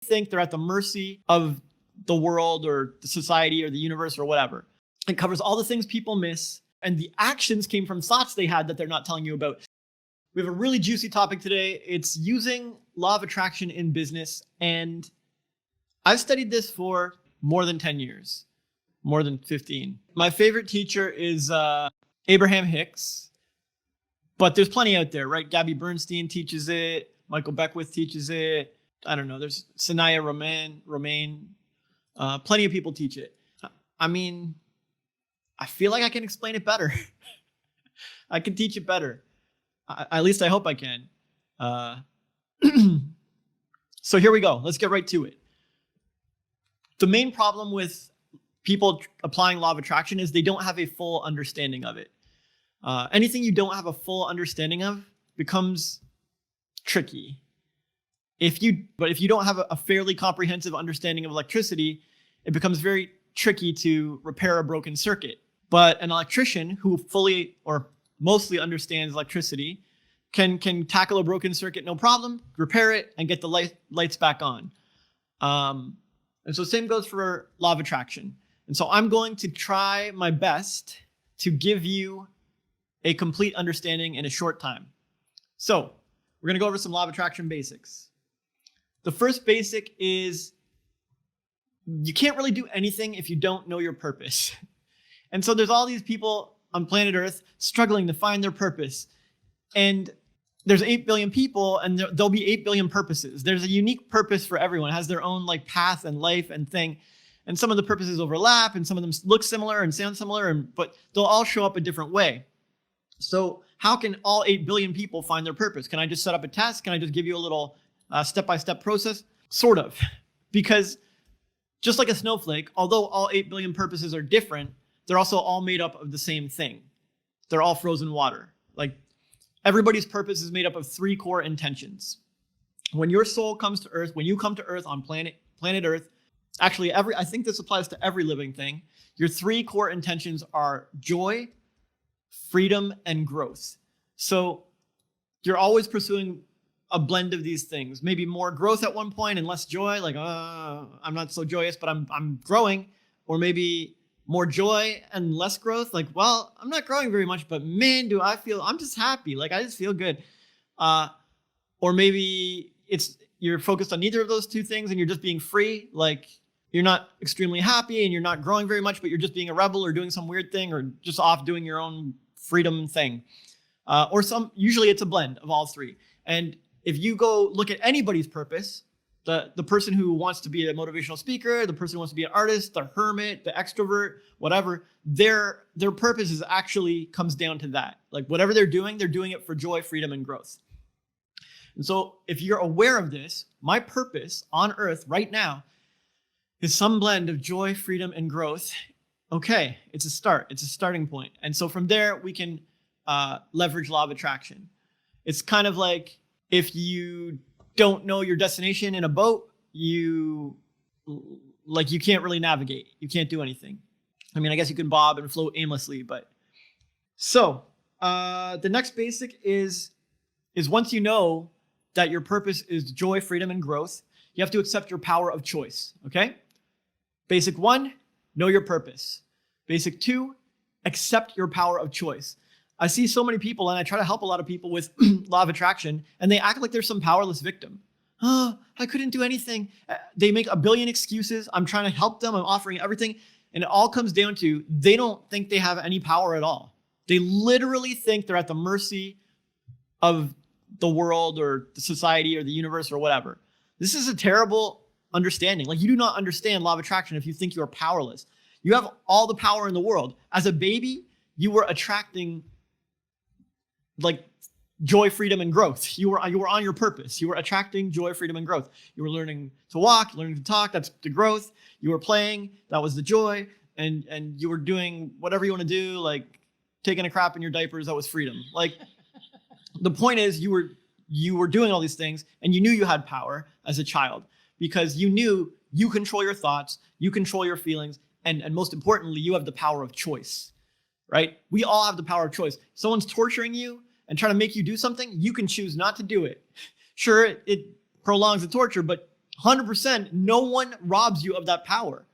think they're at the mercy of the world or the society or the universe or whatever. It covers all the things people miss, and the actions came from thoughts they had that they're not telling you about. We have a really juicy topic today. It's using law of attraction in business, and I've studied this for more than 10 years, more than 15. My favorite teacher is Abraham-Hicks, but there's plenty out there, right? Gabby Bernstein teaches it. Michael Beckwith teaches it. I don't know. There's Sanaya Romain. Plenty of people teach it. I mean, I feel like I can explain it better. I can teach it better. At least I hope I can. So here we go. Let's get right to it. The main problem with people applying law of attraction is they don't have a full understanding of it. Anything you don't have a full understanding of becomes tricky. If you don't have a fairly comprehensive understanding of electricity, it becomes very tricky to repair a broken circuit. But an electrician who fully or mostly understands electricity can tackle a broken circuit no problem, repair it, and get the lights back on. And so same goes for law of attraction. And so I'm going to try my best to give you a complete understanding in a short time. So we're going to go over some law of attraction basics. The first basic is you can't really do anything if you don't know your purpose. And so there's all these people on planet Earth struggling to find their purpose. And there's 8 billion people, and there'll be 8 billion purposes. There's a unique purpose for everyone. It has their own like path and life and thing. And some of the purposes overlap, and some of them look similar and sound similar, but they'll all show up a different way. So how can all 8 billion people find their purpose? Can I just set up a test? Can I just give you a little step-by-step process? Sort of. Because just like a snowflake, although all 8 billion purposes are different, they're also all made up of the same thing. They're all frozen water. Like everybody's purpose is made up of 3 core intentions. When your soul comes to Earth, when you come to Earth on planet Earth, actually I think this applies to every living thing. Your 3 core intentions are joy, freedom, and growth. So you're always pursuing a blend of these things. Maybe more growth at one point and less joy, like I'm not so joyous, but I'm growing. Or maybe more joy and less growth, like, well, I'm not growing very much, but man, do I feel, I'm just happy. Like I just feel good. Or maybe you're focused on neither of those 2 things and you're just being free. Like you're not extremely happy and you're not growing very much, but you're just being a rebel or doing some weird thing or just off doing your own freedom thing. Usually it's a blend of all 3. And if you go look at anybody's purpose, the person who wants to be a motivational speaker, the person who wants to be an artist, the hermit, the extrovert, whatever, their purpose is actually comes down to that. Like whatever they're doing it for joy, freedom, and growth. And so if you're aware of this, my purpose on Earth right now is some blend of joy, freedom, and growth. Okay, it's a start. It's a starting point. And so from there, we can leverage law of attraction. It's kind of like if you don't know your destination in a boat, you can't really navigate. You can't do anything. I mean, I guess you can bob and float aimlessly, but so the next basic is once you know that your purpose is joy, freedom, and growth, you have to accept your power of choice. Okay. Basic 1, know your purpose. Basic 2, accept your power of choice. I see so many people, and I try to help a lot of people with law of attraction, and they act like they're some powerless victim. Oh, I couldn't do anything. They make a billion excuses. I'm trying to help them. I'm offering everything. And it all comes down to they don't think they have any power at all. They literally think they're at the mercy of the world or the society or the universe or whatever. This is a terrible understanding. Like you do not understand law of attraction if you think you are powerless. You have all the power in the world. As a baby, you were attracting like joy, freedom, and growth. You were on your purpose. You were attracting joy, freedom, and growth. You were learning to walk, learning to talk. That's the growth. You were playing. That was the joy. And you were doing whatever you want to do, like taking a crap in your diapers. That was freedom. Like the point is you were doing all these things and you knew you had power as a child because you knew you control your thoughts, you control your feelings, and most importantly, you have the power of choice, right? We all have the power of choice. Someone's torturing you and trying to make you do something, you can choose not to do it. Sure, it prolongs the torture, but 100%, no one robs you of that power.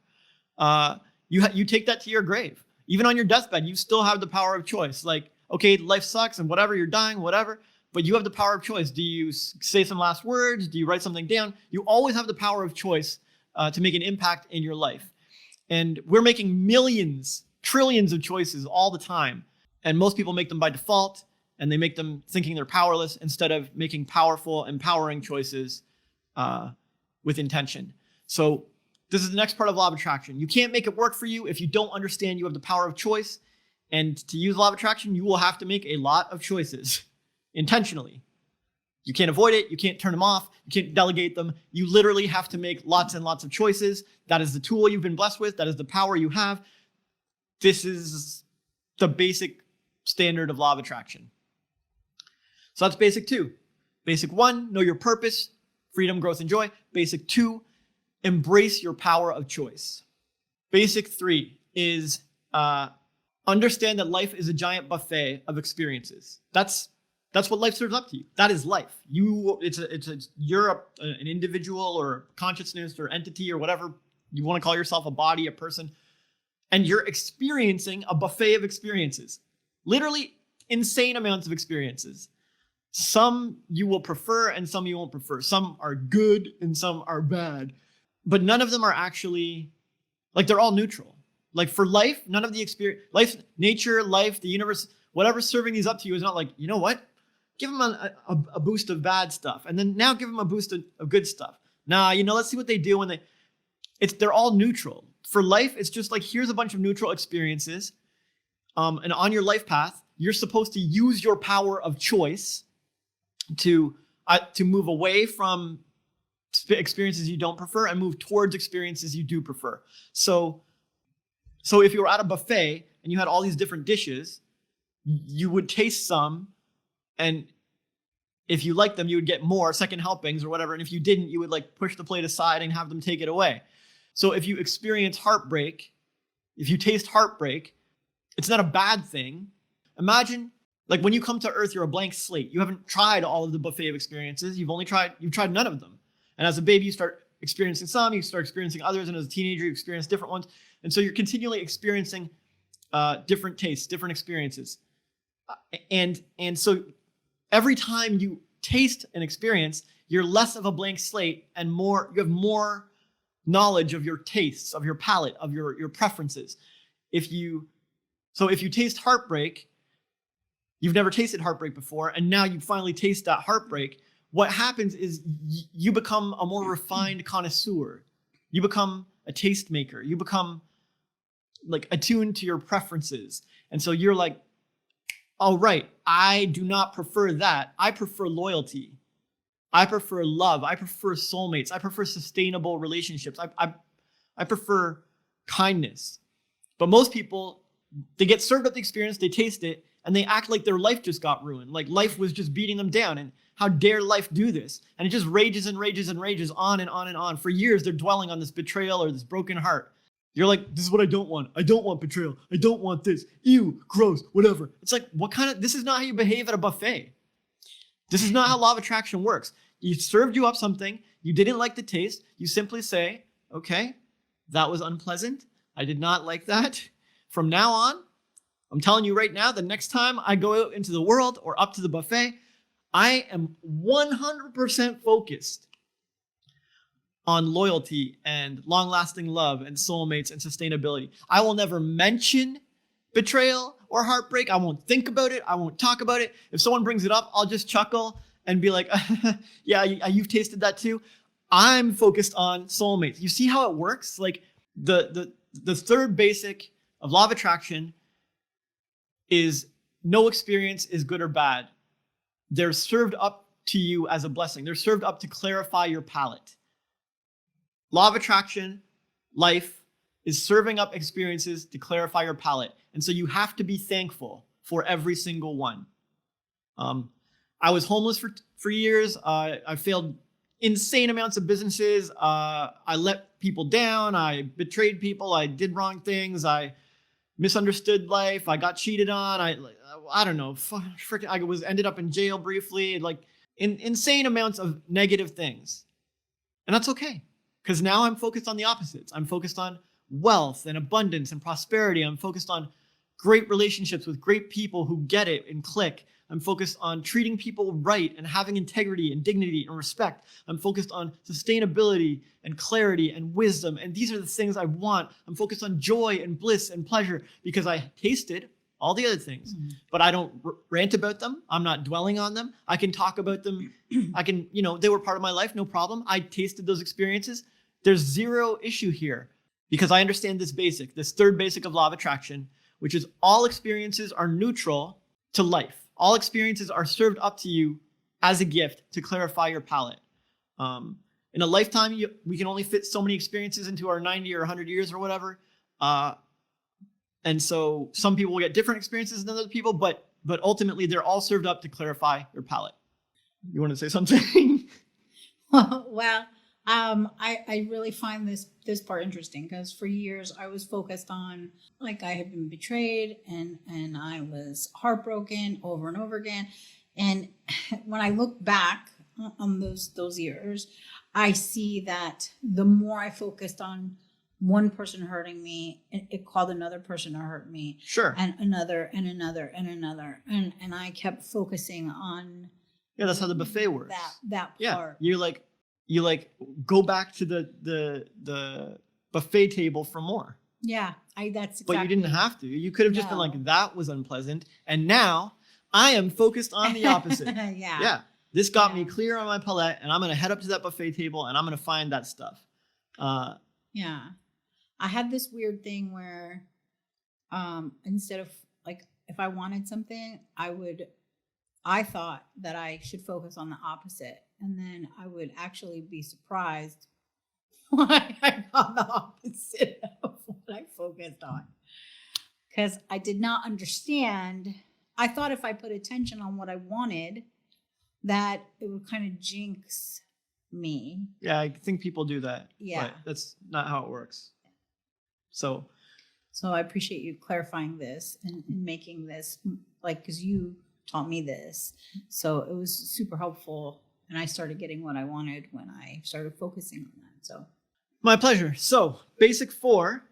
You take that to your grave. Even on your deathbed, you still have the power of choice. Like, okay, life sucks and whatever, you're dying, whatever, but you have the power of choice. Do you say some last words? Do you write something down? You always have the power of choice to make an impact in your life. And we're making millions, trillions of choices all the time. And most people make them by default, and they make them thinking they're powerless instead of making powerful, empowering choices with intention. So this is the next part of Law of Attraction. You can't make it work for you if you don't understand you have the power of choice. And to use Law of Attraction, you will have to make a lot of choices intentionally. You can't avoid it. You can't turn them off. You can't delegate them. You literally have to make lots and lots of choices. That is the tool you've been blessed with. That is the power you have. This is the basic standard of Law of Attraction. So that's basic 2. Basic 1, know your purpose, freedom, growth, and joy. Basic 2, embrace your power of choice. Basic 3 is understand that life is a giant buffet of experiences. That's what life serves up to you. That is life. You're an individual or consciousness or entity or whatever you want to call yourself, a body, a person, and you're experiencing a buffet of experiences. Literally insane amounts of experiences. Some you will prefer and some you won't prefer. Some are good and some are bad. But none of them are actually, like, they're all neutral. Like for life, none of the experience, life, nature, life, the universe, whatever's serving these up to you is not like, you know what? Give them a boost of bad stuff. And then now give them a boost of good stuff. Nah, let's see what they do when they're all neutral. For life, it's just like, here's a bunch of neutral experiences. And on your life path, you're supposed to use your power of choice to move away from experiences you don't prefer and move towards experiences you do prefer. So if you were at a buffet and you had all these different dishes, you would taste some, and if you liked them, you would get more second helpings or whatever. And if you didn't, you would like push the plate aside and have them take it away. So if you experience heartbreak, if you taste heartbreak, it's not a bad thing. Imagine, like, when you come to Earth, you're a blank slate. You haven't tried all of the buffet of experiences. You've tried none of them. And as a baby, you start experiencing some, you start experiencing others. And as a teenager, you experience different ones. And so you're continually experiencing different tastes, different experiences. And so every time you taste an experience, you're less of a blank slate and you have more knowledge of your tastes, of your palate, of your preferences. If you taste heartbreak, you've never tasted heartbreak before, and now you finally taste that heartbreak, what happens is you become a more refined connoisseur. You become a tastemaker. You become like attuned to your preferences. And so you're like, oh, right, I do not prefer that. I prefer loyalty. I prefer love. I prefer soulmates. I prefer sustainable relationships. I prefer kindness. But most people, they get served up the experience, they taste it, and they act like their life just got ruined. Like life was just beating them down. And how dare life do this? And it just rages and rages and rages on and on and on. For years, they're dwelling on this betrayal or this broken heart. You're like, this is what I don't want. I don't want betrayal. I don't want this. Ew, gross, whatever. It's like, this is not how you behave at a buffet. This is not how Law of Attraction works. You served you up something. You didn't like the taste. You simply say, okay, that was unpleasant. I did not like that. From now on, I'm telling you right now, the next time I go out into the world or up to the buffet, I am 100% focused on loyalty and long-lasting love and soulmates and sustainability. I will never mention betrayal or heartbreak. I won't think about it. I won't talk about it. If someone brings it up, I'll just chuckle and be like, yeah, you've tasted that too. I'm focused on soulmates. You see how it works? Like the third basic of Law of Attraction is no experience is good or bad. They're served up to you as a blessing. They're served up to clarify your palate. Law of Attraction, life, is serving up experiences to clarify your palate. And so you have to be thankful for every single one. I was homeless for years. I failed insane amounts of businesses. I let people down. I betrayed people. I did wrong things. I misunderstood life. I got cheated on. I don't know. I ended up in jail briefly. Like insane amounts of negative things. And that's okay. Because now I'm focused on the opposites. I'm focused on wealth and abundance and prosperity. I'm focused on great relationships with great people who get it and click. I'm focused on treating people right and having integrity and dignity and respect. I'm focused on sustainability and clarity and wisdom. And these are the things I want. I'm focused on joy and bliss and pleasure because I tasted all the other things, but I don't rant about them. I'm not dwelling on them. I can talk about them. I can, they were part of my life, no problem. I tasted those experiences. There's zero issue here because I understand this third basic of law of attraction, which is all experiences are neutral to life. All experiences are served up to you as a gift to clarify your palette. In a lifetime, we can only fit so many experiences into our 90 or 100 years or whatever. And so some people will get different experiences than other people, but ultimately they're all served up to clarify your palette. You want to say something? Well, I really find this part interesting because for years I was focused on like I had been betrayed and I was heartbroken over and over again. And when I look back on those years, I see that the more I focused on one person hurting me, it called another person to hurt me. Sure. And another and another and another. And I kept focusing on that's how the buffet works. That part. You go back to the buffet table for more. Yeah, that's exactly. But you didn't have to. You could have just been like, that was unpleasant. And now I am focused on the opposite. Yeah. This got me clear on my palette, and I'm going to head up to that buffet table and I'm going to find that stuff. Yeah. I had this weird thing where instead of like, if I wanted something, I thought that I should focus on the opposite. And then I would actually be surprised why I got the opposite of what I focused on. Because I did not understand. I thought if I put attention on what I wanted, that it would kind of jinx me. Yeah, I think people do that. Yeah. But that's not how it works. So I appreciate you clarifying this and making this, like, because you taught me this. So it was super helpful. And I started getting what I wanted when I started focusing on that. So my pleasure. So basic 4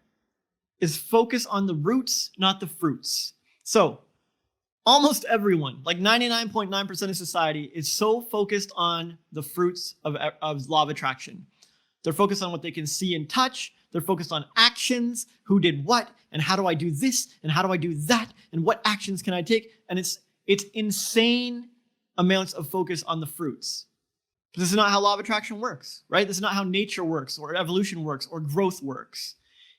is focus on the roots, not the fruits. So almost everyone, like 99.9% of society, is so focused on the fruits of law of attraction. They're focused on what they can see and touch. They're focused on actions, who did what, and how do I do this, and how do I do that, and what actions can I take? And it's insane amounts of focus on the fruits. But this is not how law of attraction works, right? This is not how nature works, or evolution works, or growth works.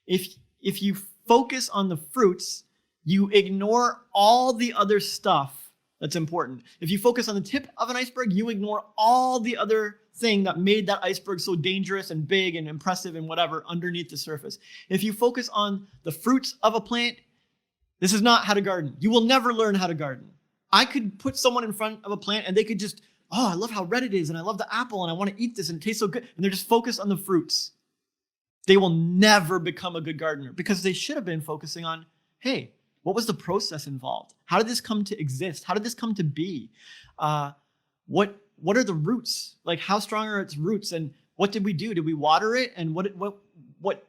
If you focus on the fruits, you ignore all the other stuff that's important. If you focus on the tip of an iceberg, you ignore all the other thing that made that iceberg so dangerous and big and impressive and whatever underneath the surface. If you focus on the fruits of a plant, this is not how to garden. You will never learn how to garden. I could put someone in front of a plant and they could just, I love how red it is and I love the apple and I want to eat this and it tastes so good. And they're just focused on the fruits. They will never become a good gardener because they should have been focusing on, hey, what was the process involved? How did this come to exist? How did this come to be? What are the roots? Like, how strong are its roots? And what did we do? Did we water it? And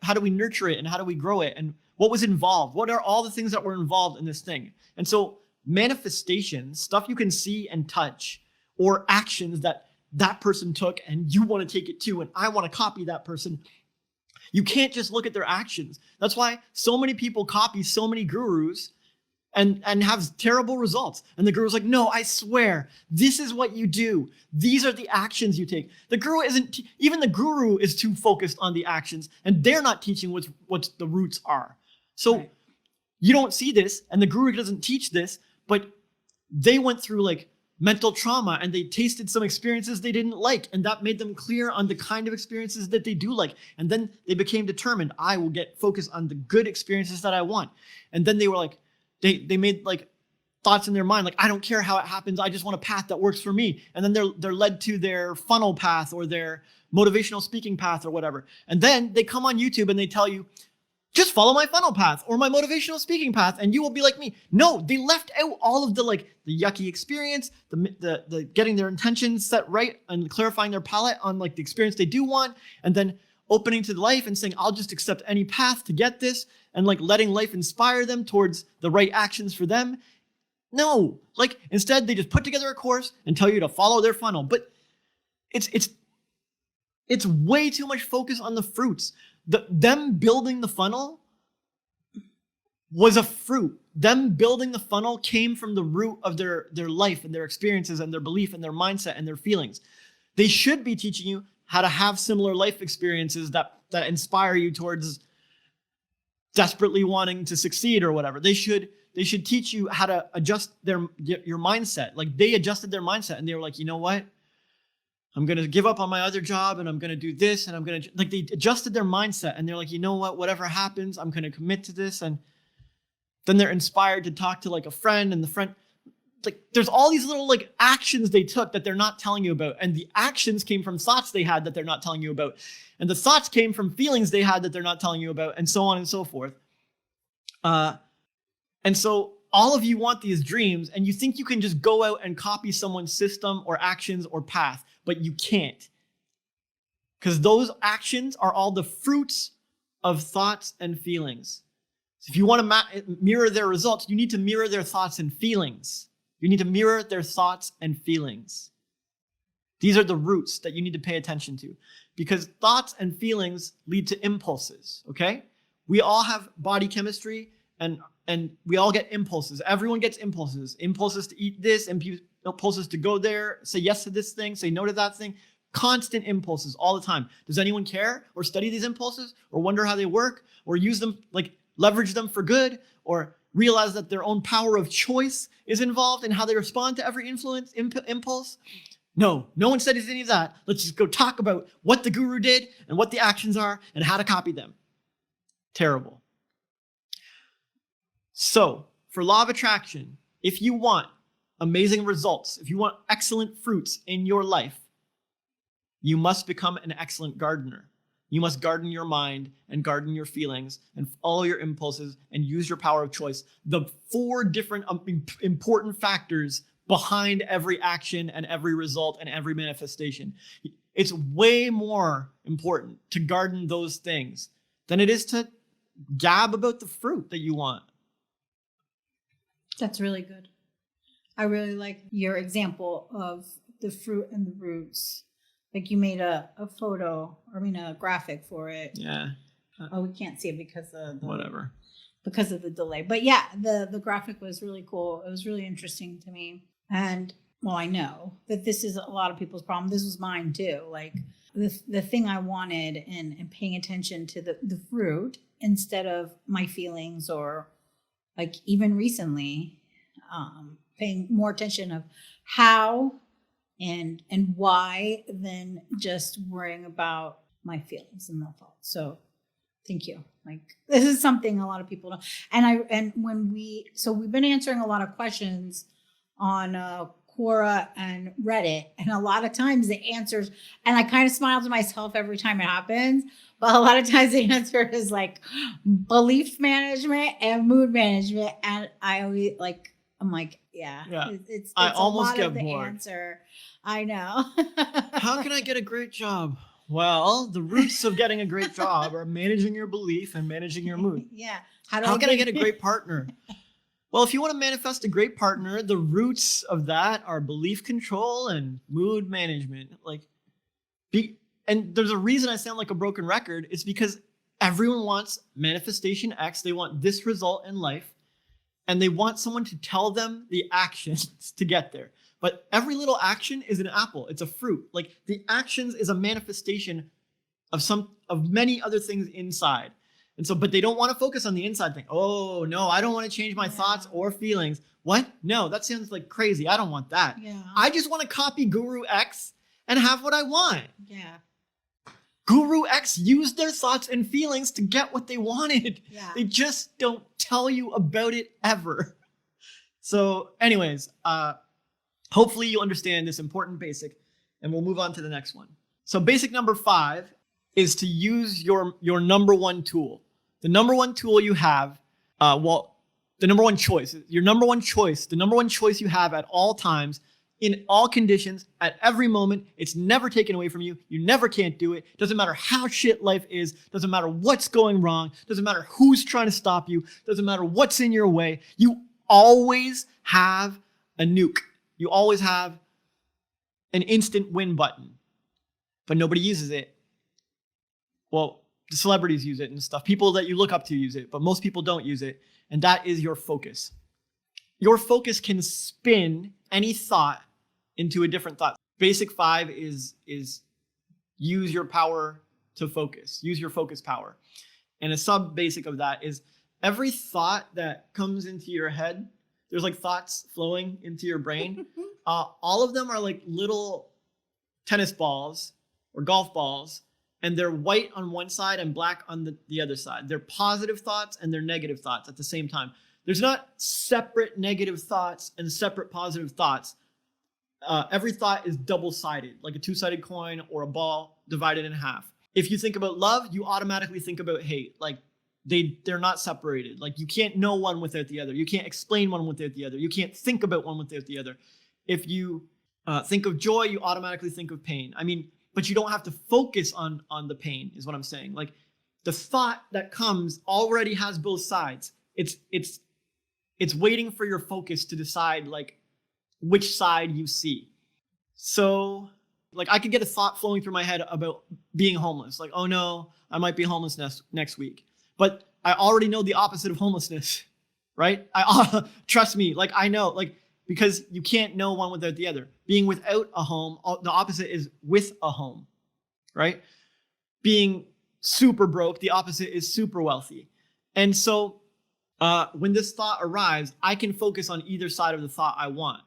how do we nurture it? And how do we grow it? And what was involved? What are all the things that were involved in this thing? And so manifestations, stuff you can see and touch, or actions that person took and you want to take it too, and I want to copy that person. You can't just look at their actions. That's why so many people copy so many gurus and have terrible results. And the guru's like, no, I swear, this is what you do. These are the actions you take. The guru even the guru is too focused on the actions, and they're not teaching what the roots are. So You don't see this, and the guru doesn't teach this, but they went through like mental trauma and they tasted some experiences they didn't like, and that made them clear on the kind of experiences that they do like. And then they became determined, I will get focused on the good experiences that I want. And then they were like, they made like thoughts in their mind, like, I don't care how it happens, I just want a path that works for me. And then they're led to their funnel path or their motivational speaking path or whatever. And then they come on YouTube and they tell you, just follow my funnel path or my motivational speaking path and you will be like me. No, they left out all of the the yucky experience, the getting their intentions set right and clarifying their palette on the experience they do want, and then opening to life and saying, I'll just accept any path to get this, and letting life inspire them towards the right actions for them. No, instead they just put together a course and tell you to follow their funnel. But it's way too much focus on the fruits. Them building the funnel was a fruit. Them building the funnel came from the root of their life and their experiences and their belief and their mindset and their feelings. They should be teaching you how to have similar life experiences that inspire you towards desperately wanting to succeed or whatever. They should teach you how to adjust your mindset. They adjusted their mindset and they were like, you know what? I'm going to give up on my other job and I'm going to do this, and I'm going to they adjusted their mindset and they're like, you know what, whatever happens, I'm going to commit to this. And then they're inspired to talk to a friend, and the friend, there's all these little actions they took that they're not telling you about. And the actions came from thoughts they had that they're not telling you about. And the thoughts came from feelings they had that they're not telling you about, and so on and so forth. And so all of you want these dreams and you think you can just go out and copy someone's system or actions or path, but you can't. Because those actions are all the fruits of thoughts and feelings. So if you want to mirror their results, you need to mirror their thoughts and feelings. You need to mirror their thoughts and feelings. These are the roots that you need to pay attention to, because thoughts and feelings lead to impulses, okay? We all have body chemistry and we all get impulses. Everyone gets impulses. Impulses to eat this, impulses to go there, say yes to this thing, say no to that thing. Constant impulses all the time. Does anyone care or study these impulses or wonder how they work or use them, leverage them for good, or realize that their own power of choice is involved in how they respond to every impulse? No one studies any of that. Let's just go talk about what the guru did and what the actions are and how to copy them. Terrible. So for law of attraction, if you want amazing results, if you want excellent fruits in your life, you must become an excellent gardener. You must garden your mind and garden your feelings and follow your impulses and use your power of choice. The 4 different important factors behind every action and every result and every manifestation. It's way more important to garden those things than it is to gab about the fruit that you want. That's really good. I really like your example of the fruit and the roots. You made a photo, a graphic for it. Yeah. Oh, we can't see it because of whatever. Because of the delay. But yeah, the graphic was really cool. It was really interesting to me. And I know that this is a lot of people's problem. This was mine too. The thing I wanted, and paying attention to the fruit instead of my feelings, or even recently, paying more attention of how and why than just worrying about my feelings and my thoughts. So thank you. This is something a lot of people know. We've been answering a lot of questions on Quora and Reddit, and a lot of times the answers, and I kind of smile to myself every time it happens, but a lot of times the answer is belief management and mood management, and I always I'm yeah. It's I almost a lot get of the bored. Answer. I know. How can I get a great job? Well, the roots of getting a great job are managing your belief and managing your mood. Yeah. How can I get a great partner? Well, if you want to manifest a great partner, the roots of that are belief control and mood management. And there's a reason I sound like a broken record. It's because everyone wants manifestation X. They want this result in life, and they want someone to tell them the actions to get there. But every little action is an apple. It's a fruit. The actions is a manifestation of many other things inside. And so, but they don't want to focus on the inside thing. Oh no, I don't want to change my thoughts or feelings. What? No, that sounds crazy. I don't want that. Yeah. I just want to copy Guru X and have what I want. Yeah. Guru X used their thoughts and feelings to get what they wanted. Yeah. They just don't tell you about it ever. So anyways, hopefully you understand this important basic, and we'll move on to the next one. So basic number 5 is to use your number one tool. the number one tool you have, the number one choice, the number one choice you have at all times, in all conditions, at every moment. It's never taken away from you. You never can't do it. Doesn't matter how shit life is. Doesn't matter what's going wrong. Doesn't matter who's trying to stop you. Doesn't matter what's in your way. You always have a nuke. You always have an instant win button, but nobody uses it. Well, the celebrities use it and stuff. People that you look up to use it, but most people don't use it. And that is your focus. Your focus can spin any thought into a different thought. Basic 5 is use your power to focus. Use your focus power. And a sub basic of that is every thought that comes into your head, there's like thoughts flowing into your brain. All of them are like little tennis balls or golf balls, and they're white on one side and black on the other side. They're positive thoughts and they're negative thoughts at the same time. There's not separate negative thoughts and separate positive thoughts. Every thought is double-sided, like a two-sided coin or a ball divided in half. If you think about love, you automatically think about hate. Like they're not separated. Like you can't know one without the other. You can't explain one without the other. You can't think about one without the other. If you think of joy, you automatically think of pain. I mean, but you don't have to focus on the pain, is what I'm saying. Like the thought that comes already has both sides. It's waiting for your focus to decide like which side you see. So like I could get a thought flowing through my head about being homeless. Like, oh no, I might be homeless next week. But I already know the opposite of homelessness, right? Trust me, like I know, like because you can't know one without the other. Being without a home, the opposite is with a home, right? Being super broke, the opposite is super wealthy. And so when this thought arrives, I can focus on either side of the thought I want.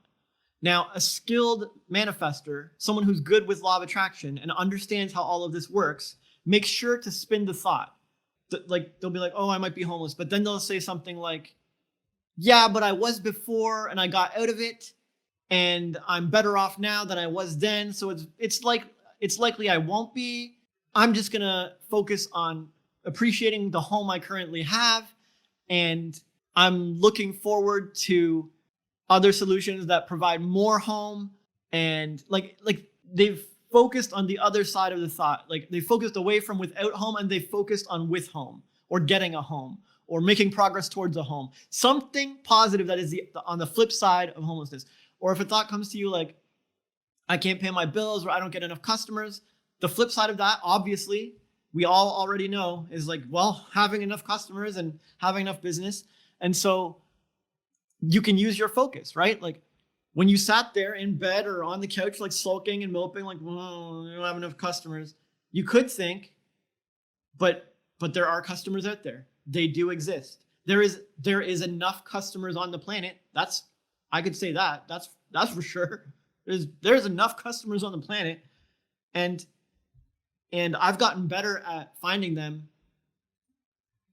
Now, a skilled manifester, someone who's good with law of attraction and understands how all of this works, makes sure to spin the thought. Like they'll be like, oh, I might be homeless. But then they'll say something like, yeah, but I was before and I got out of it and I'm better off now than I was then. So it's likely I won't be. I'm just going to focus on appreciating the home I currently have. And I'm looking forward to other solutions that provide more home. And like they've focused on the other side of the thought. Like they focused away from without home and they focused on with home or getting a home or making progress towards a home. Something positive that is on the flip side of homelessness. Or if a thought comes to you like, I can't pay my bills or I don't get enough customers, the flip side of that, obviously, we all already know is like, well, having enough customers and having enough business. And so you can use your focus, right? Like when you sat there in bed or on the couch, like sulking and moping, like, well, you don't have enough customers. You could think, but there are customers out there. They do exist. There is enough customers on the planet. I could say that. That's for sure. There's enough customers on the planet, and I've gotten better at finding them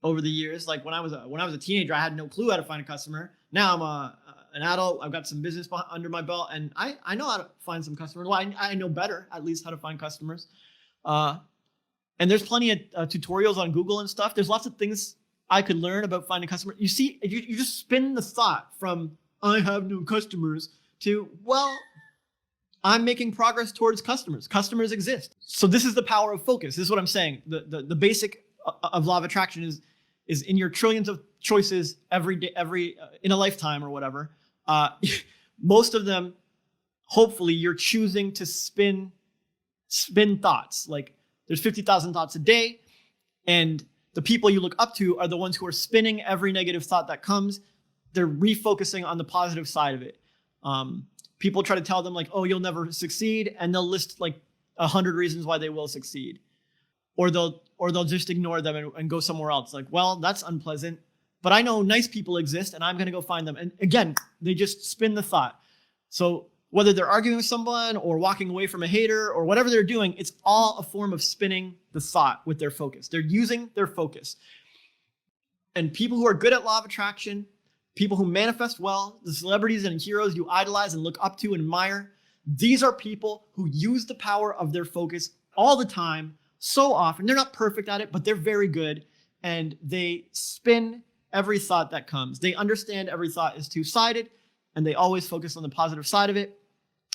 over the years. Like when I was a teenager, I had no clue how to find a customer. Now I'm an adult. I've got some business under my belt, and I know how to find some customers. Well, I know better at least how to find customers. And there's plenty of tutorials on Google and stuff. There's lots of things I could learn about finding customers. You see, you just spin the thought from I have no customers to, well, I'm making progress towards customers. Customers exist. So this is the power of focus. This is what I'm saying. The basic of law of attraction is in your trillions of choices every day, in a lifetime or whatever. Most of them, hopefully, you're choosing to spin thoughts. Like there's 50,000 thoughts a day, and the people you look up to are the ones who are spinning every negative thought that comes. They're refocusing on the positive side of it. People try to tell them like, oh, you'll never succeed. And they'll list like 100 reasons why they will succeed. Or they'll just ignore them and go somewhere else. Like, well, that's unpleasant, but I know nice people exist and I'm going to go find them. And again, they just spin the thought. So whether they're arguing with someone or walking away from a hater or whatever they're doing, it's all a form of spinning the thought with their focus. They're using their focus. And people who are good at law of attraction, people who manifest well, the celebrities and heroes you idolize and look up to and admire, these are people who use the power of their focus all the time, so often. They're not perfect at it, but they're very good. and they spin every thought that comes. They understand every thought is two-sided, and they always focus on the positive side of it.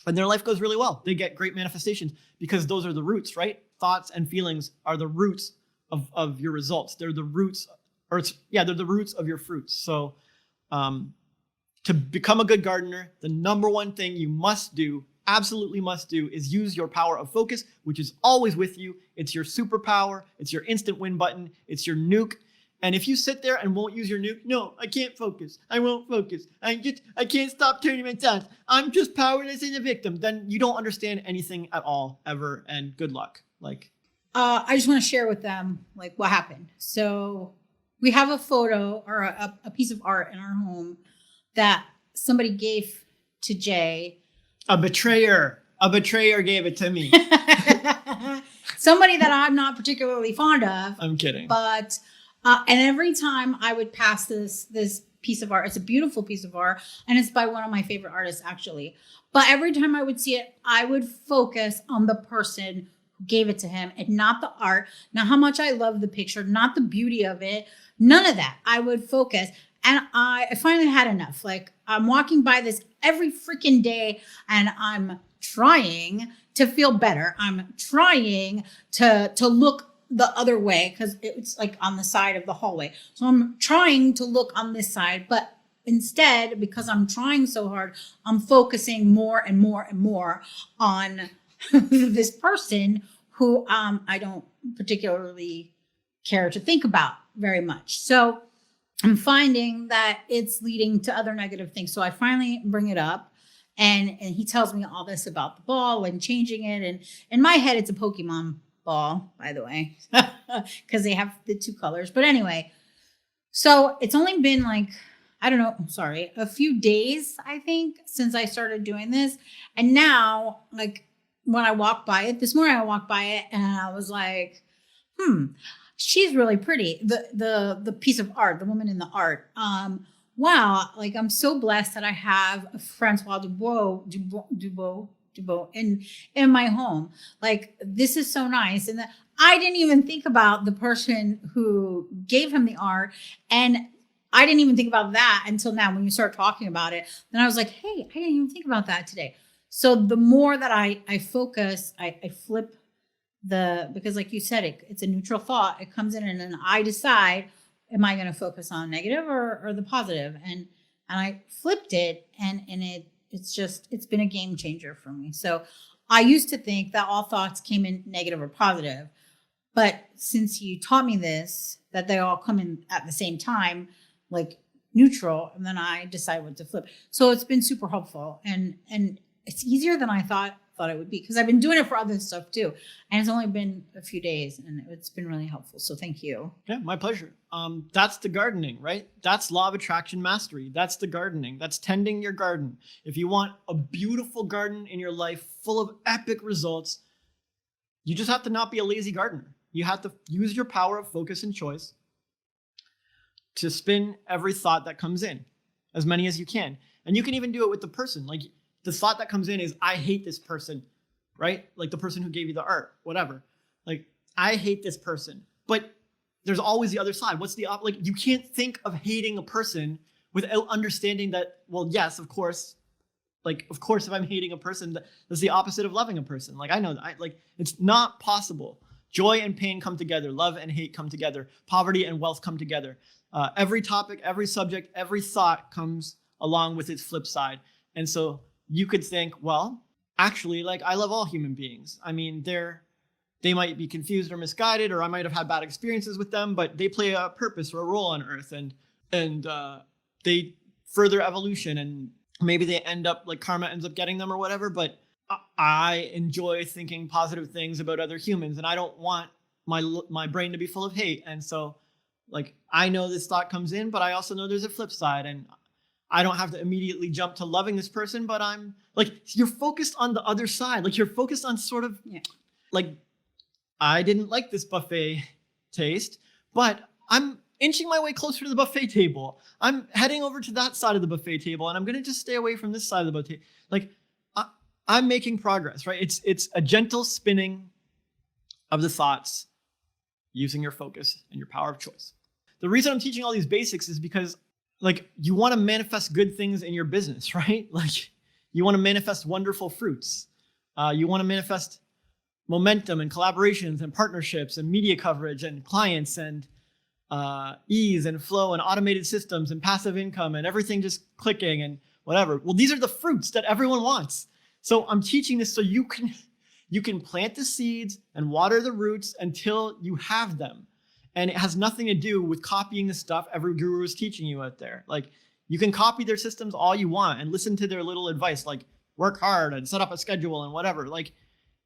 And their life goes really well. They get great manifestations because those are the roots, right? Thoughts and feelings are the roots of your results. They're the roots, they're the roots of your fruits. So to become a good gardener, the number one thing you must do, absolutely must do, is use your power of focus, which is always with you. It's your superpower. It's your instant win button. It's your nuke. And if you sit there and won't use your nuke, no, I can't focus. I won't focus. I can't stop turning my thoughts. I'm just powerless and a victim. Then you don't understand anything at all, ever. And good luck. I just want to share with them like what happened. So we have a photo or a piece of art in our home that somebody gave to Jay. A betrayer gave it to me. Somebody that I'm not particularly fond of. I'm kidding. But and every time I would pass this piece of art, it's a beautiful piece of art, and it's by one of my favorite artists, actually. But every time I would see it, I would focus on the person who gave it to him and not the art, not how much I love the picture, not the beauty of it, none of that. I would focus. And I finally had enough. Like, I'm walking by this every freaking day, and I'm trying to feel better. I'm trying to look the other way because it's like on the side of the hallway. So I'm trying to look on this side, but instead, because I'm trying so hard, I'm focusing more and more and more on this person who I don't particularly care to think about very much. So I'm finding that it's leading to other negative things. So I finally bring it up, and he tells me all this about the ball and changing it. And in my head, it's a Pokemon ball, by the way, because they have the two colors. But anyway, so it's only been like, I don't know, a few days, I think, since I started doing this. And now, like, when I walk by it, this morning I walked by it and I was like, she's really pretty. The piece of art, the woman in the art. Wow, like, I'm so blessed that I have Francois Dubois in my home. Like, this is so nice. And I didn't even think about the person who gave him the art. And I didn't even think about that until now when you start talking about it. Then I was like, hey, I didn't even think about that today. So the more that I focus, I flip because like you said, it's a neutral thought. It comes in and then I decide, am I going to focus on negative or the positive? And I flipped it and it's been a game changer for me. So I used to think that all thoughts came in negative or positive, but since you taught me this, that they all come in at the same time, like neutral, and then I decide what to flip. So it's been super helpful, and it's easier than I thought it would be, because I've been doing it for other stuff too, and it's only been a few days, and it's been really helpful. So thank you. Yeah, my pleasure. That's the gardening, right? That's Law of Attraction Mastery. That's the gardening. That's tending your garden. If you want a beautiful garden in your life full of epic results, you just have to not be a lazy gardener. You have to use your power of focus and choice to spin every thought that comes in, as many as you can. And you can even do it with the person. Like, the thought that comes in is, I hate this person, right? Like the person who gave you the art, whatever. Like, I hate this person. But there's always the other side. What's the like, you can't think of hating a person without understanding that, well, yes, of course. Like, of course, if I'm hating a person, that's the opposite of loving a person. Like, I know that. It's not possible. Joy and pain come together. Love and hate come together. Poverty and wealth come together. Every topic, every subject, every thought comes along with its flip side. And so you could think, well, actually, like, I love all human beings. I mean, they might be confused or misguided, or I might have had bad experiences with them, but they play a purpose or a role on Earth, and they further evolution, and maybe they end up, like, karma ends up getting them or whatever. But I enjoy thinking positive things about other humans, and I don't want my brain to be full of hate. And so, like, I know this thought comes in, but I also know there's a flip side, and I don't have to immediately jump to loving this person, but I'm like, you're focused on the other side. Like, you're focused on sort of, like, I didn't like this buffet taste, but I'm inching my way closer to the buffet table. I'm heading over to that side of the buffet table, and I'm going to just stay away from this side of the buffet. Like, I'm making progress, right? It's a gentle spinning of the thoughts using your focus and your power of choice. the reason I'm teaching all these basics is because like you want to manifest good things in your business, right? Like you want to manifest wonderful fruits. You want to manifest momentum and collaborations and partnerships and media coverage and clients and ease and flow and automated systems and passive income and everything just clicking and whatever. Well, these are the fruits that everyone wants. So I'm teaching this so you can plant the seeds and water the roots until you have them. And it has nothing to do with copying the stuff every guru is teaching you out there. Like you can copy their systems all you want and listen to their little advice, like work hard and set up a schedule and whatever. Like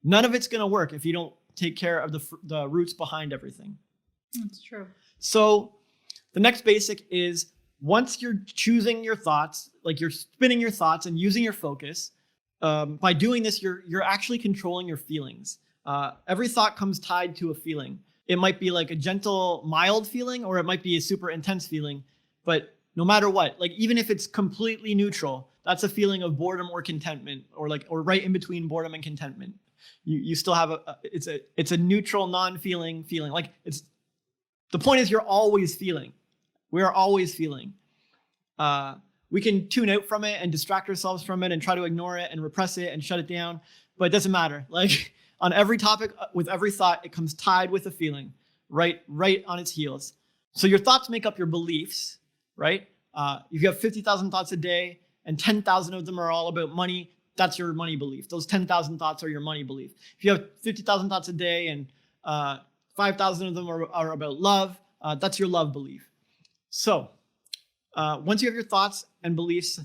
none of it's going to work if you don't take care of the roots behind everything. That's true. So the next basic is once you're choosing your thoughts, like you're spinning your thoughts and using your focus, by doing this, you're actually controlling your feelings. Every thought comes tied to a feeling. It might be like a gentle, mild feeling, or it might be a super intense feeling. But no matter what, like even if it's completely neutral, that's a feeling of boredom or contentment, or right in between boredom and contentment. You still have it's a neutral, non-feeling feeling. Like the point is you're always feeling. We are always feeling. We can tune out from it and distract ourselves from it and try to ignore it and repress it and shut it down, but it doesn't matter. Like on every topic, with every thought, it comes tied with a feeling, right on its heels. So your thoughts make up your beliefs, right? If you have 50,000 thoughts a day and 10,000 of them are all about money, that's your money belief. Those 10,000 thoughts are your money belief. If you have 50,000 thoughts a day and 5,000 of them are about love, that's your love belief. So once you have your thoughts and beliefs,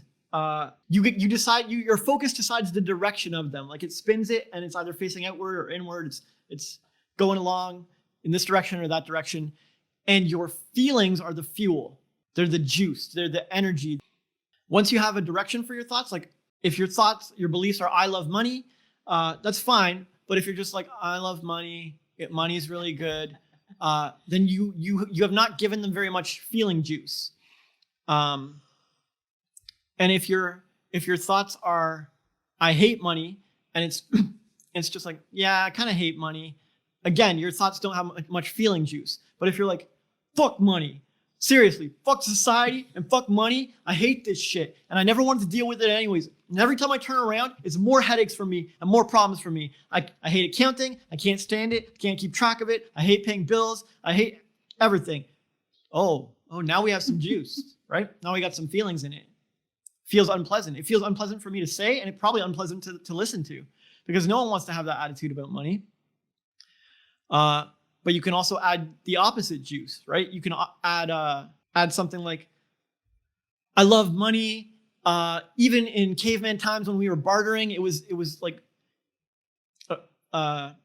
you decide, your focus decides the direction of them. Like it spins it and it's either facing outward or inward. It's going along in this direction or that direction. And your feelings are the fuel. They're the juice. They're the energy. Once you have a direction for your thoughts, like if your beliefs are, I love money, that's fine. But if you're just like, I love money, money's really good, then you have not given them very much feeling juice. And if your thoughts are, I hate money, and it's just like, yeah, I kind of hate money. Again, your thoughts don't have much feeling juice. But if you're like, fuck money, seriously, fuck society and fuck money, I hate this shit, and I never wanted to deal with it anyways. And every time I turn around, it's more headaches for me and more problems for me. I hate accounting. I can't stand it. I can't keep track of it. I hate paying bills. I hate everything. Oh, now we have some juice, right? Now we got some feelings in it. Feels unpleasant. It feels unpleasant for me to say, and it's probably unpleasant to listen to, because no one wants to have that attitude about money. But you can also add the opposite juice, right? You can add something like, I love money. Even in caveman times when we were bartering, it was like,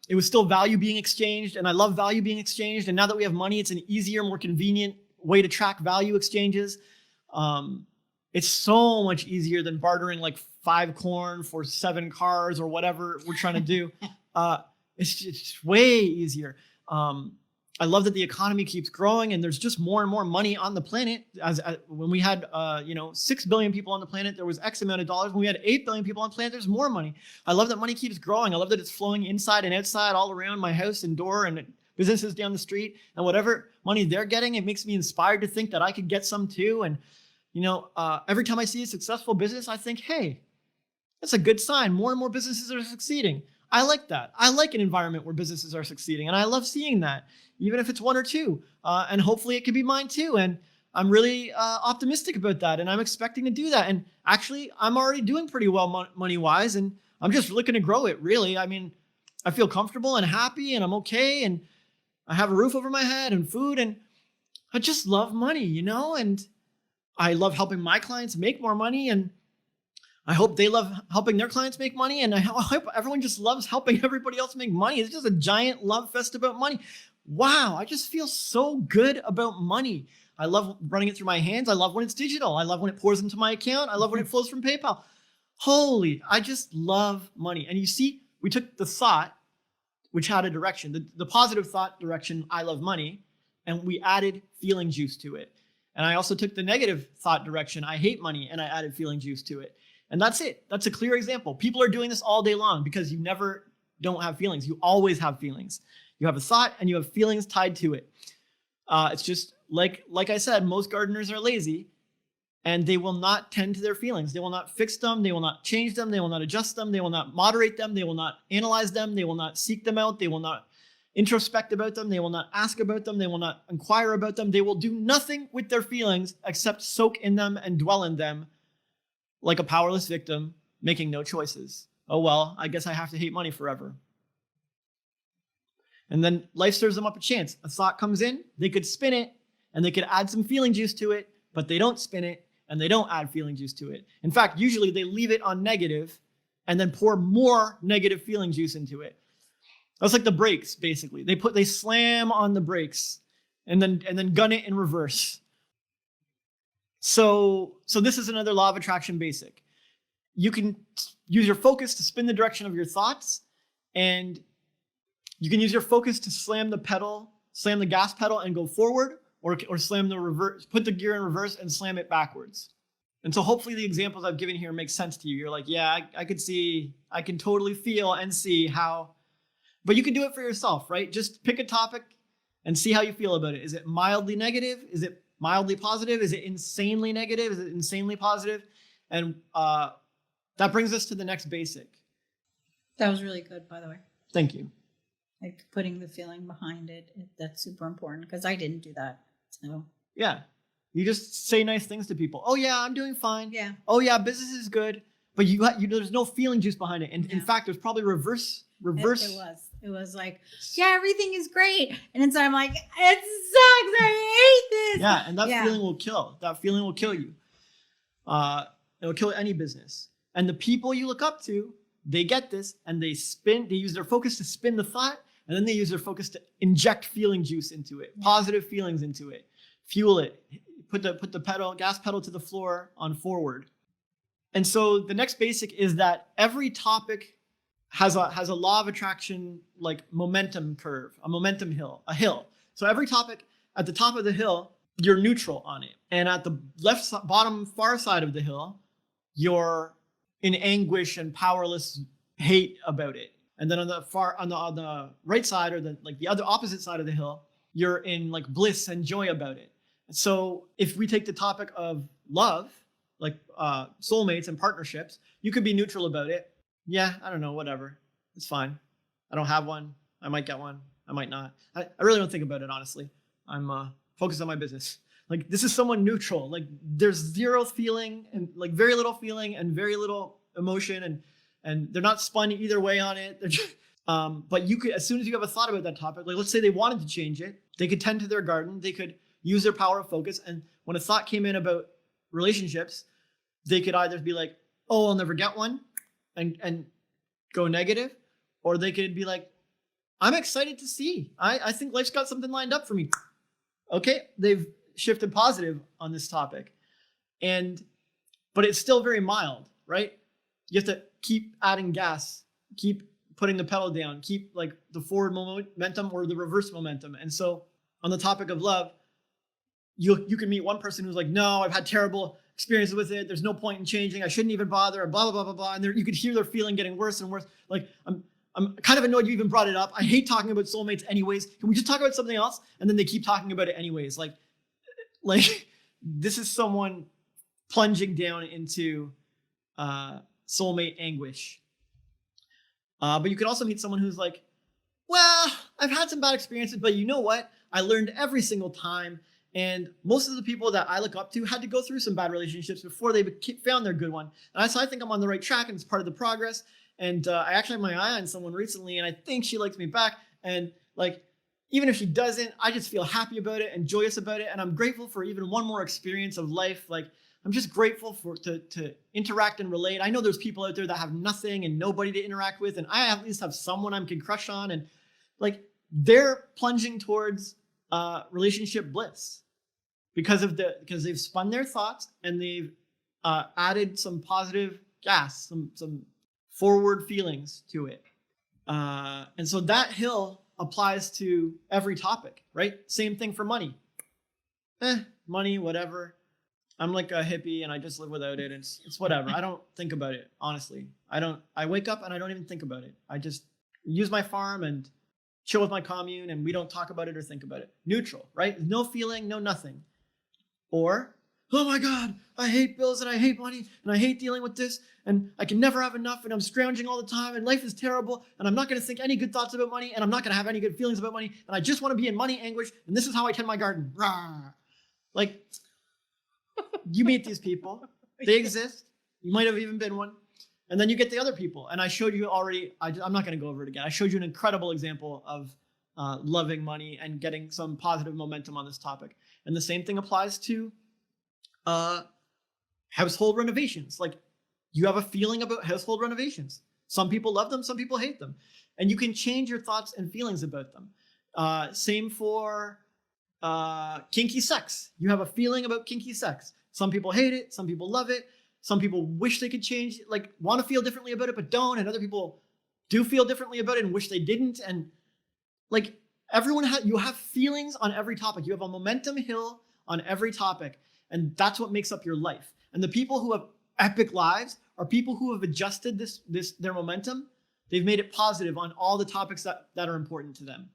it was still value being exchanged, and I love value being exchanged. And now that we have money, it's an easier, more convenient way to track value exchanges. It's so much easier than bartering like 5 corn for 7 cars or whatever we're trying to do. It's just way easier. I love that the economy keeps growing and there's just more and more money on the planet. As when we had 6 billion people on the planet, there was X amount of dollars. When we had 8 billion people on the planet, there's more money. I love that money keeps growing. I love that it's flowing inside and outside, all around my house and door and businesses down the street. And whatever money they're getting, it makes me inspired to think that I could get some too. And every time I see a successful business, I think, hey, that's a good sign. More and more businesses are succeeding. I like that. I like an environment where businesses are succeeding, and I love seeing that, even if it's 1 or 2. And hopefully it could be mine too. And I'm really optimistic about that, and I'm expecting to do that. And actually, I'm already doing pretty well money-wise, and I'm just looking to grow it, really. I mean, I feel comfortable and happy, and I'm okay, and I have a roof over my head and food, and I just love money, and I love helping my clients make more money, and I hope they love helping their clients make money, and I hope everyone just loves helping everybody else make money. It's just a giant love fest about money. Wow, I just feel so good about money. I love running it through my hands. I love when it's digital. I love when it pours into my account. I love when it flows from PayPal. I just love money. And you see, we took the thought, which had a direction, the positive thought direction, I love money, and we added feeling juice to it. And I also took the negative thought direction, I hate money, and I added feeling juice to it. And that's it. That's a clear example. People are doing this all day long because you never don't have feelings. You always have feelings. You have a thought and you have feelings tied to it. It's just like I said, most gardeners are lazy and they will not tend to their feelings. They will not fix them. They will not change them. They will not adjust them. They will not moderate them. They will not analyze them. They will not seek them out. They will not introspect about them. They will not ask about them. They will not inquire about them. They will do nothing with their feelings except soak in them and dwell in them like a powerless victim, making no choices. Oh, well, I guess I have to hate money forever. And then life serves them up a chance. A thought comes in, they could spin it and they could add some feeling juice to it, but they don't spin it and they don't add feeling juice to it. In fact, usually they leave it on negative and then pour more negative feeling juice into it. That's like the brakes, basically. They slam on the brakes and then gun it in reverse. So this is another law of attraction basic. You can use your focus to spin the direction of your thoughts, and you can use your focus to slam the gas pedal and go forward, or slam the reverse, put the gear in reverse and slam it backwards. And so hopefully the examples I've given here make sense to you. You're like, yeah, I can totally feel and see how, but you can do it for yourself, right? Just pick a topic and see how you feel about it. Is it mildly negative? Is it mildly positive? Is it insanely negative? Is it insanely positive? And that brings us to the next basic. That was really good, by the way. Thank you. Like putting the feeling behind it. That's super important because I didn't do that. So yeah, you just say nice things to people. Oh yeah, I'm doing fine. Yeah. Oh yeah, business is good. But there's no feeling juice behind it. And in fact, there's probably reverse. It was like, yeah, everything is great. And inside I'm like, it sucks. I hate this. Yeah, and that feeling will kill. That feeling will kill you. It'll kill any business. And the people you look up to, they get this and they use their focus to spin the thought, and then they use their focus to inject feeling juice into it, positive feelings into it, fuel it, put the gas pedal to the floor on forward. And so the next basic is that every topic has a law of attraction, like momentum curve, a momentum hill, a hill. So every topic at the top of the hill, you're neutral on it. And at the bottom far side of the hill, you're in anguish and powerless hate about it. And then on the right side, or the other opposite side of the hill, you're in like bliss and joy about it. And so if we take the topic of love, like soulmates and partnerships, you could be neutral about it. Yeah, I don't know, whatever. It's fine. I don't have one. I might get one. I might not. I really don't think about it, honestly. I'm focused on my business. Like, this is someone neutral. Like, there's zero feeling and like very little feeling and very little emotion, and they're not spun either way on it. They're just, but you could, as soon as you have a thought about that topic, like let's say they wanted to change it, they could tend to their garden, they could use their power of focus. And when a thought came in about relationships, they could either be like, oh, I'll never get one, and go negative, or they could be like, I'm excited to see. I think life's got something lined up for me. Okay, they've shifted positive on this topic. But it's still very mild, right? You have to keep adding gas, keep putting the pedal down, keep like the forward momentum or the reverse momentum. And so on the topic of love, you can meet one person who's like, no, I've had terrible experiences with it. There's no point in changing. I shouldn't even bother, or blah, blah, blah, blah, blah. And you could hear their feeling getting worse and worse. Like, I'm kind of annoyed you even brought it up. I hate talking about soulmates anyways. Can we just talk about something else? And then they keep talking about it anyways. Like this is someone plunging down into soulmate anguish. But you could also meet someone who's like, well, I've had some bad experiences, but you know what? I learned every single time. And most of the people that I look up to had to go through some bad relationships before they found their good one. And so I think I'm on the right track, and it's part of the progress. And I actually had my eye on someone recently, and I think she likes me back. And like, even if she doesn't, I just feel happy about it and joyous about it. And I'm grateful for even one more experience of life. Like, I'm just grateful to interact and relate. I know there's people out there that have nothing and nobody to interact with, and I at least have someone I can crush on. And like, they're plunging towards relationship bliss because they've spun their thoughts and they've added some positive gas, some forward feelings to it. And so that hill applies to every topic, right? Same thing for money. Money, whatever. I'm like a hippie and I just live without it. It's whatever. I don't think about it, honestly. I wake up and I don't even think about it. I just use my farm and chill with my commune and we don't talk about it or think about it. Neutral, right? No feeling, no nothing. Or, oh my God, I hate bills and I hate money and I hate dealing with this and I can never have enough and I'm scrounging all the time and life is terrible and I'm not going to think any good thoughts about money and I'm not going to have any good feelings about money and I just want to be in money anguish and this is how I tend my garden. Rah. Like, you meet these people, they exist. You might have even been one. And then you get the other people. And I showed you already, I'm not going to go over it again. I showed you an incredible example of loving money and getting some positive momentum on this topic. And the same thing applies to household renovations. Like, you have a feeling about household renovations. Some people love them, some people hate them. And you can change your thoughts and feelings about them. Same for kinky sex. You have a feeling about kinky sex. Some people hate it, some people love it. Some people wish they could change, like want to feel differently about it, but don't. And other people do feel differently about it and wish they didn't. And like you have feelings on every topic. You have a momentum hill on every topic. And that's what makes up your life. And the people who have epic lives are people who have adjusted their momentum. They've made it positive on all the topics that are important to them.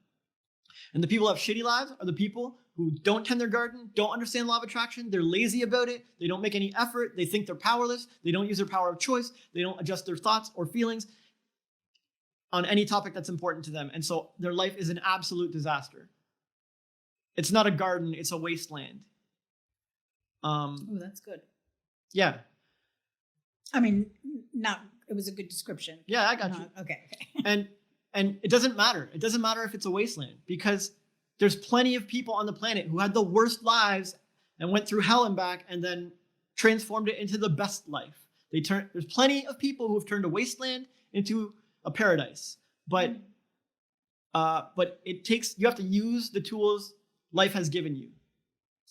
And the people who have shitty lives are the people who don't tend their garden, don't understand law of attraction, they're lazy about it, they don't make any effort, they think they're powerless, they don't use their power of choice, they don't adjust their thoughts or feelings on any topic that's important to them. And so their life is an absolute disaster. It's not a garden, it's a wasteland. Oh, that's good. Yeah. I mean, it was a good description. Yeah, I got you. Okay. And it doesn't matter. It doesn't matter if it's a wasteland because there's plenty of people on the planet who had the worst lives and went through hell and back and then transformed it into the best life. There's plenty of people who have turned a wasteland into a paradise. But you have to use the tools life has given you.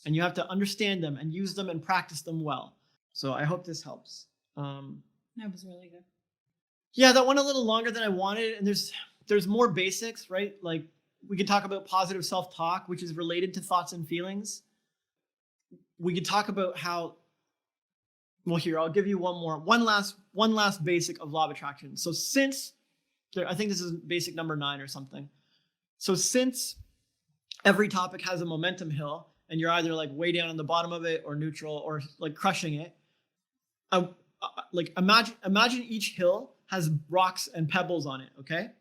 And you have to understand them and use them and practice them well. So I hope this helps. That was really good. Yeah, that went a little longer than I wanted. And there's more basics, right? Like we could talk about positive self-talk, which is related to thoughts and feelings. We could talk about how, well, here, I'll give you one last basic of law of attraction. So I think this is basic number 9 or something. So since every topic has a momentum hill and you're either like way down on the bottom of it or neutral or like crushing it, like imagine each hill has rocks and pebbles on it, okay?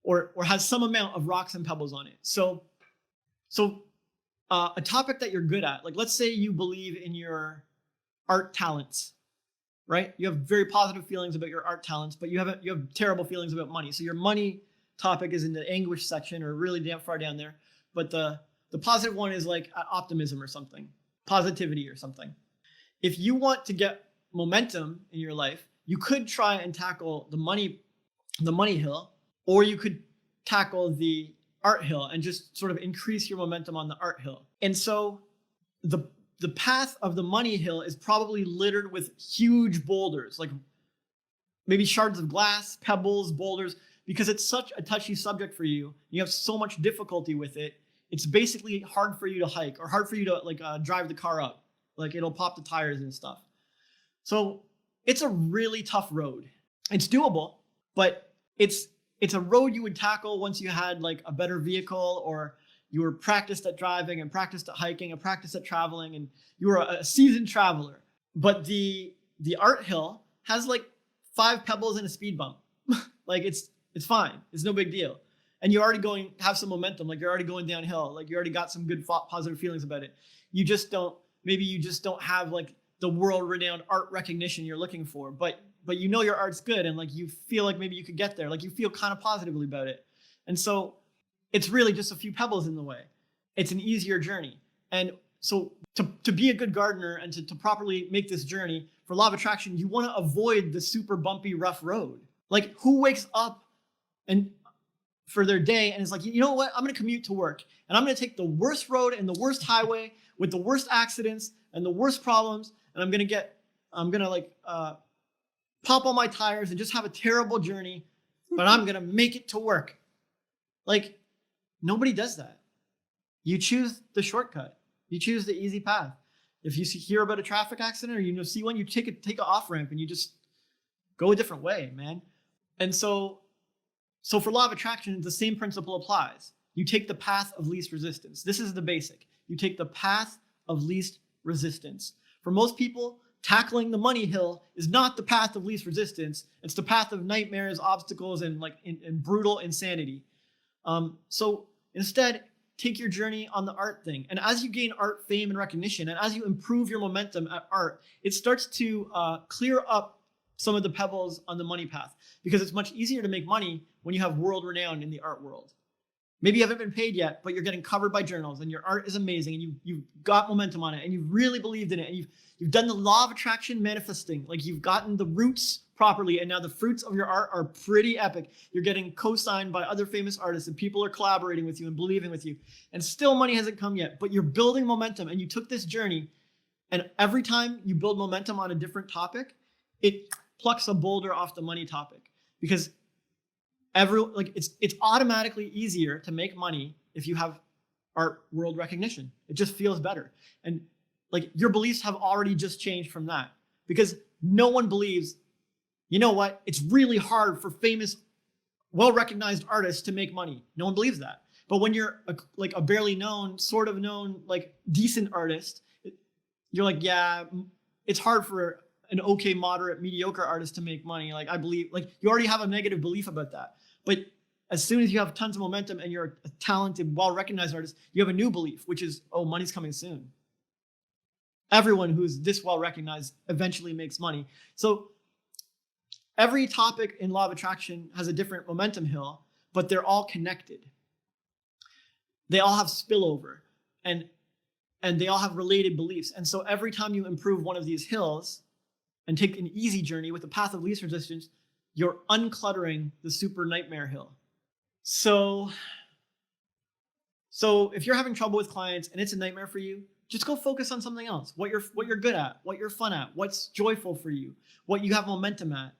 Or has some amount of rocks and pebbles on it. So a topic that you're good at, like let's say you believe in your art talents, right? You have very positive feelings about your art talents, but you have terrible feelings about money. So your money topic is in the anguish section or really damn far down there. But the positive one is like optimism or something, positivity or something. If you want to get momentum in your life, you could try and tackle the money hill, or you could tackle the art hill and just sort of increase your momentum on the art hill. And so the path of the money hill is probably littered with huge boulders, like maybe shards of glass, pebbles, boulders, because it's such a touchy subject for you. You have so much difficulty with it. It's basically hard for you to hike or hard for you to drive the car up. Like it'll pop the tires and stuff. So it's a really tough road. It's doable, but it's a road you would tackle once you had like a better vehicle, or you were practiced at driving and practiced at hiking and practiced at traveling, and you were a seasoned traveler. But the art hill has like 5 pebbles and a speed bump. Like it's fine. It's no big deal. And you're already have some momentum. Like you're already going downhill. Like you already got some good positive feelings about it. Maybe you just don't have like the world-renowned art recognition you're looking for, but you know your art's good and like you feel like maybe you could get there. Like you feel kind of positively about it. And so it's really just a few pebbles in the way. It's an easier journey. And so to be a good gardener and to properly make this journey for law of attraction, you want to avoid the super bumpy, rough road. Like who wakes up and for their day and is like, you know what? I'm going to commute to work and I'm going to take the worst road and the worst highway with the worst accidents and the worst problems. And I'm going to pop all my tires and just have a terrible journey, but I'm going to make it to work. Like nobody does that. You choose the shortcut. You choose the easy path. If you hear about a traffic accident or you see one, you take an off ramp and you just go a different way, man. And so So for law of attraction, the same principle applies. You take the path of least resistance. This is the basic. You take the path of least resistance. For most people, tackling the money hill is not the path of least resistance. It's the path of nightmares, obstacles, and and brutal insanity. So instead, take your journey on the art thing. And as you gain art fame and recognition, and as you improve your momentum at art, it starts to clear up some of the pebbles on the money path, because it's much easier to make money when you have world renown in the art world. Maybe you haven't been paid yet, but you're getting covered by journals and your art is amazing and you've got momentum on it and you've really believed in it and you've done the law of attraction manifesting. Like, you've gotten the roots properly and now the fruits of your art are pretty epic. You're getting co-signed by other famous artists and people are collaborating with you and believing with you, and still money hasn't come yet, but you're building momentum and you took this journey, and every time you build momentum on a different topic, it plucks a boulder off the money topic, because it's automatically easier to make money if you have art world recognition. It just feels better. And like, your beliefs have already just changed from that, because no one believes, you know what, it's really hard for famous, well-recognized artists to make money. No one believes that. But when you're a barely known, sort of known, like decent artist, you're like, yeah, it's hard for an okay, moderate, mediocre artist to make money. Like, I believe, like, you already have a negative belief about that. But as soon as you have tons of momentum and you're a talented, well-recognized artist, you have a new belief, which is, oh, money's coming soon. Everyone who's this well-recognized eventually makes money. So every topic in Law of Attraction has a different momentum hill, but they're all connected. They all have spillover, and they all have related beliefs. And so every time you improve one of these hills and take an easy journey with the path of least resistance, you're uncluttering the super nightmare hill. So if you're having trouble with clients and it's a nightmare for you, just go focus on something else. What you're good at, what you're fun at, what's joyful for you, what you have momentum at.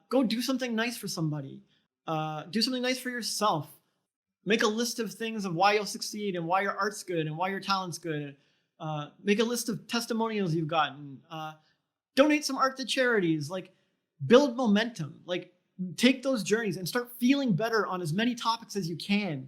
Go do something nice for somebody. Do something nice for yourself. Make a list of things of why you'll succeed and why your art's good and why your talent's good. Make a list of testimonials you've gotten. Donate some art to charities. Like, build momentum. Like, take those journeys and start feeling better on as many topics as you can.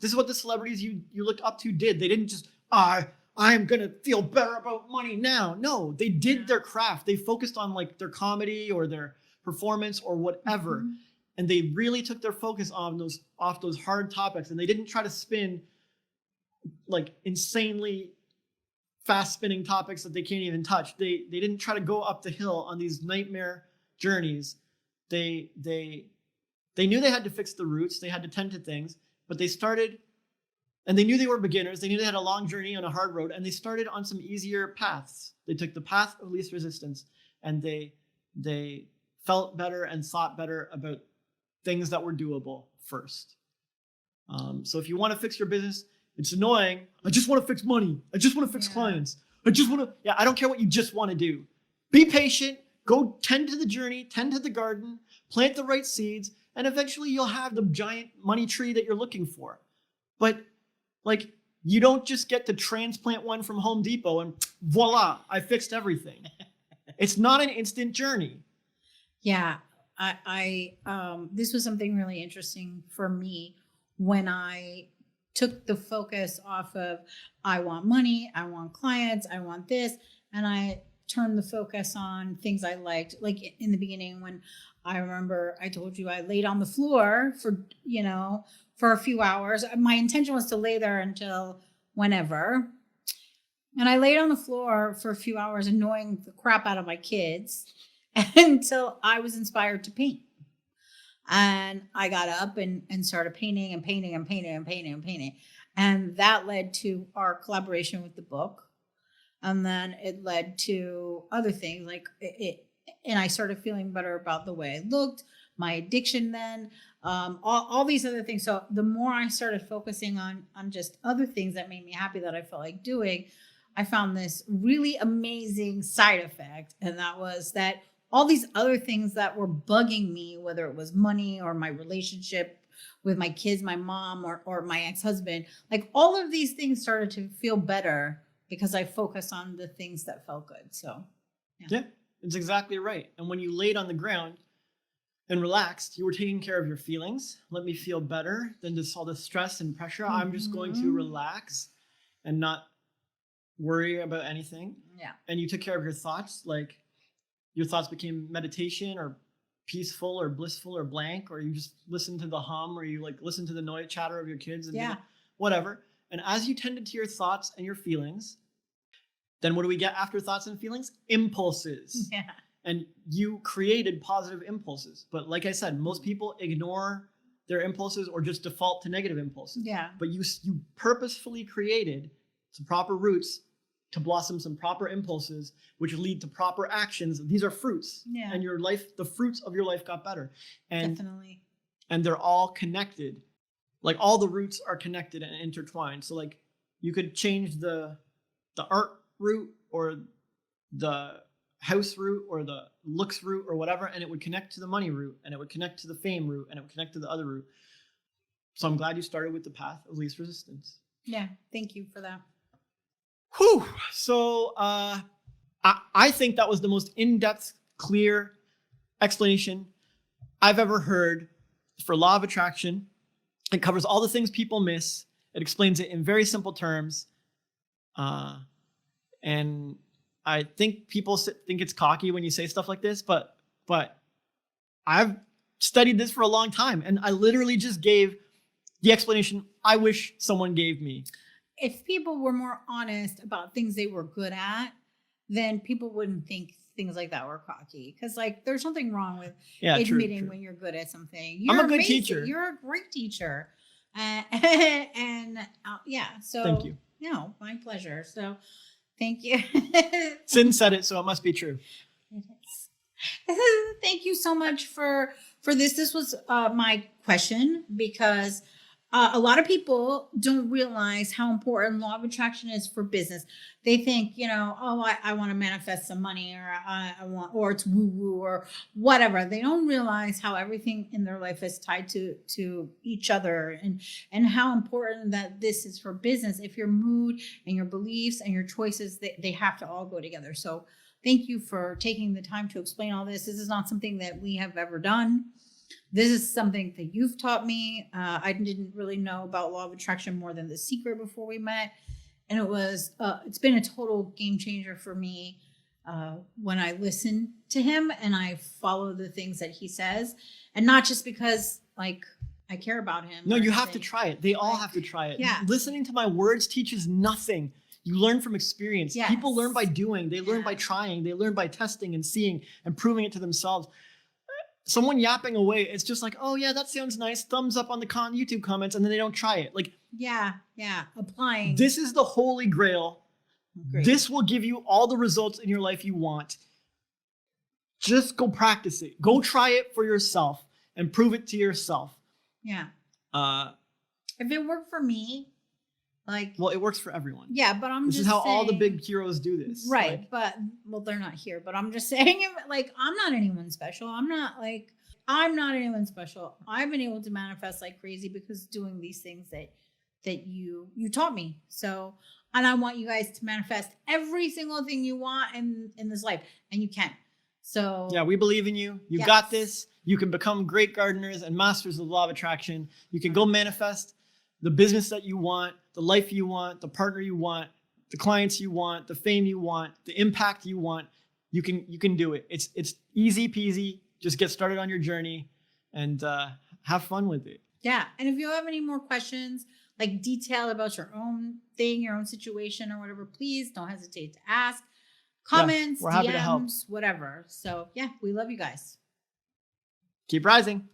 This is what the celebrities you looked up to did. They didn't just, I'm gonna feel better about money now. No, they did their craft. They focused on like their comedy or their performance or whatever. Mm-hmm. And they really took their focus off those hard topics. And they didn't try to spin like insanely fast spinning topics that they can't even touch. They didn't try to go up the hill on these nightmare journeys. They knew they had to fix the roots. They had to tend to things, but they started, and they knew they were beginners. They knew they had a long journey on a hard road, and they started on some easier paths. They took the path of least resistance, and they felt better and thought better about things that were doable first. So if you want to fix your business, it's annoying. I just want to fix money. I just want to fix clients. I don't care what you just want to do. Be patient. Go tend to the journey, tend to the garden, plant the right seeds, and eventually you'll have the giant money tree that you're looking for. But like, you don't just get to transplant one from Home Depot and voila, I fixed everything. It's not an instant journey. Yeah. I this was something really interesting for me when I took the focus off of, I want money, I want clients, I want this, and I turned the focus on things I liked. Like in the beginning, when I remember I told you I laid on the floor for a few hours. My intention was to lay there until whenever. And I laid on the floor for a few hours, annoying the crap out of my kids until I was inspired to paint. And I got up and started painting and painting and painting and painting and painting. And that led to our collaboration with the book. And then it led to other things like and I started feeling better about the way I looked, my addiction then, all these other things. So the more I started focusing on just other things that made me happy that I felt like doing, I found this really amazing side effect. And that was that all these other things that were bugging me, whether it was money or my relationship with my kids, my mom, or my ex-husband, like all of these things started to feel better because I focused on the things that felt good. So, yeah, it's exactly right. And when you laid on the ground, and relaxed, you were taking care of your feelings. Let me feel better than just all the stress and pressure. I'm just going to relax and not worry about anything. Yeah. And you took care of your thoughts. Like your thoughts became meditation or peaceful or blissful or blank, or you just listen to the hum, or you like listen to the noise chatter of your kids and whatever. And as you tended to your thoughts and your feelings, then what do we get after thoughts and feelings? Impulses. Yeah. And you created positive impulses. But like I said, most people ignore their impulses or just default to negative impulses. Yeah. But you purposefully created some proper roots to blossom some proper impulses, which lead to proper actions. These are fruits. Yeah. And your life, the fruits of your life got better. And, Definitely. and they're all connected. Like all the roots are connected and intertwined. So like you could change the art root or the house root or the looks root or whatever, and it would connect to the money root, and it would connect to the fame root, and it would connect to the other root. So I'm glad you started with the path of least resistance. Yeah. Thank you for that. Whew. So I think that was the most in-depth, clear explanation I've ever heard for law of attraction. It covers all the things people miss. It explains it in very simple terms. And I think people think it's cocky when you say stuff like this, but I've studied this for a long time, and I literally just gave the explanation I wish someone gave me. If people were more honest about things they were good at, then people wouldn't think things like that were cocky. Because like, there's nothing wrong with admitting true. when you're good at something. I'm a good teacher. You're a great teacher. So thank you. No, my pleasure. So thank you. Sin said it, so it must be true. It is. Thank you so much for this. This was my question, because a lot of people don't realize how important law of attraction is for business. They think, I want to manifest some money, or or it's woo woo or whatever. They don't realize how everything in their life is tied to each other, and how important that this is for business. If your mood and your beliefs and your choices, they have to all go together. So thank you for taking the time to explain all this. This is not something that we have ever done. This is something that you've taught me. I didn't really know about law of attraction more than The Secret before we met. And it's been a total game changer for me when I listen to him and I follow the things that he says. And not just because like I care about him. No, you have to try it. They all have to try it. Yeah. Listening to my words teaches nothing. You learn from experience. Yes. People learn by doing. They learn by trying. They learn by testing and seeing and proving it to themselves. Someone yapping away, it's just like, oh yeah, that sounds nice. Thumbs up on the YouTube comments, and then they don't try it. Like, yeah, applying. This is the holy grail. Great. This will give you all the results in your life you want. Just go practice it. Go try it for yourself and prove it to yourself. Yeah. If it worked for me, well, it works for everyone. Yeah, but this is how all the big heroes do this. Right. But they're not here, but I'm just saying, I'm not anyone special. I'm not anyone special. I've been able to manifest like crazy because doing these things that you taught me. So, and I want you guys to manifest every single thing you want in this life, and you can. So yeah, we believe in you. You got this. You can become great gardeners and masters of the law of attraction. You can go manifest the business that you want, the life you want, the partner you want, the clients you want, the fame you want, the impact you want. You can do it. It's easy peasy. Just get started on your journey and have fun with it. Yeah. And if you have any more questions, like detailed about your own thing, your own situation or whatever, please don't hesitate to ask. Comments, we're happy to help. DMs, whatever. So yeah, we love you guys. Keep rising.